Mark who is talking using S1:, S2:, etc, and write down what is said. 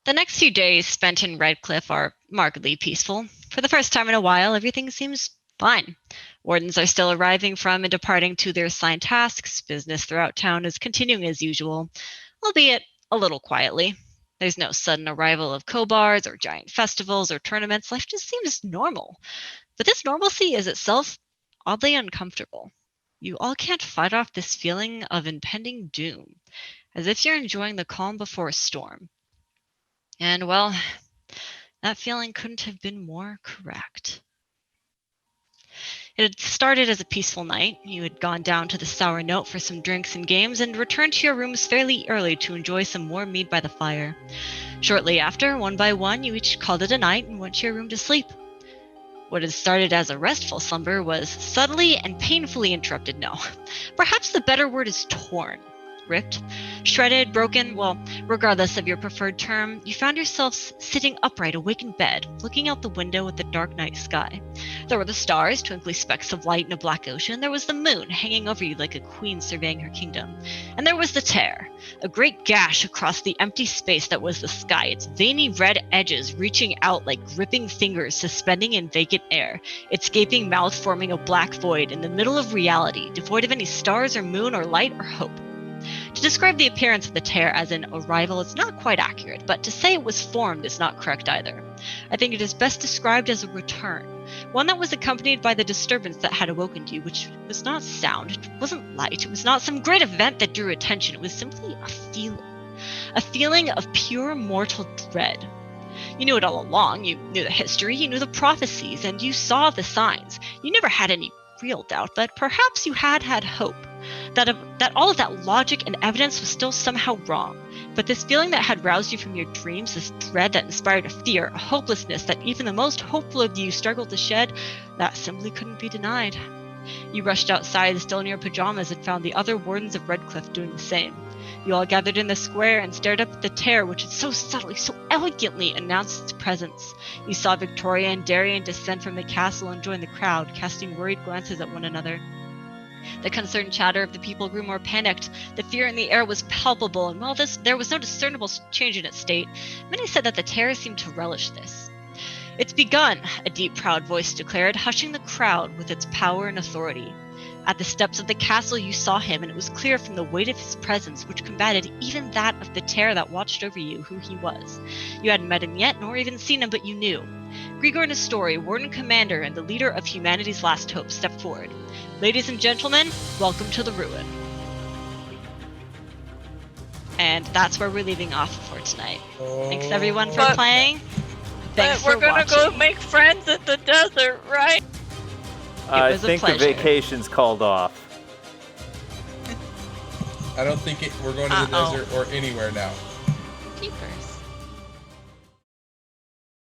S1: The next few days spent in Redcliffe are markedly peaceful. For the first time in a while, everything seems fine. Wardens are still arriving from and departing to their assigned tasks. Business throughout town is continuing as usual, albeit a little quietly. There's no sudden arrival of Kobars or giant festivals or tournaments. Life just seems normal. But this normalcy is itself oddly uncomfortable. You all can't fight off this feeling of impending doom, as if you're enjoying the calm before a storm. And well, that feeling couldn't have been more correct. It had started as a peaceful night. You had gone down to the Sour Note for some drinks and games and returned to your rooms fairly early to enjoy some warm mead by the fire. Shortly after, one by one, you each called it a night and went to your room to sleep. What had started as a restful slumber was suddenly and painfully interrupted. No, perhaps the better word is torn. Ripped, shredded, broken, well, regardless of your preferred term, you found yourselves sitting upright, awake in bed, looking out the window at the dark night sky. There were the stars, twinkly specks of light in a black ocean. There was the moon, hanging over you like a queen surveying her kingdom. And there was the tear, a great gash across the empty space that was the sky, its veiny red edges reaching out like gripping fingers suspending in vacant air, its gaping mouth forming a black void in the middle of reality, devoid of any stars or moon or light or hope. To describe the appearance of the tear as an arrival is not quite accurate, but to say it was formed is not correct either. I think it is best described as a return, one that was accompanied by the disturbance that had awoken you, which was not sound, it wasn't light, it was not some great event that drew attention, it was simply a feeling of pure mortal dread. You knew it all along, you knew the history, you knew the prophecies, and you saw the signs. You never had any real doubt, but perhaps you had hope. That all of that logic and evidence was still somehow wrong. But this feeling that had roused you from your dreams, this dread that inspired a fear, a hopelessness that even the most hopeful of you struggled to shed, that simply couldn't be denied. You rushed outside, still in your pajamas, and found the other wardens of Redcliffe doing the same. You all gathered in the square and stared up at the tear, which had so subtly, so elegantly announced its presence. You saw Victoria and Darian descend from the castle and join the crowd, casting worried glances at one another. The concerned chatter of the people grew more panicked. The fear in the air was palpable, and while there was no discernible change in its state, many said that the terror seemed to relish this. "It's begun," a deep, proud voice declared, hushing the crowd with its power and authority. At the steps of the castle you saw him, and it was clear from the weight of his presence, which combated even that of the terror that watched over you, who he was. You hadn't met him yet, nor even seen him, but you knew. Grigor Nestori, Warden Commander and the leader of humanity's last hope, stepped forward. "Ladies and gentlemen, welcome to the ruin." And that's where we're leaving off for tonight. Thanks everyone for playing. Thanks
S2: we're
S1: for
S2: gonna
S1: watching.
S2: go make friends at the desert, right?
S3: I think the vacation's called off.
S4: I don't think we're going to the desert or anywhere now.
S1: Keepers.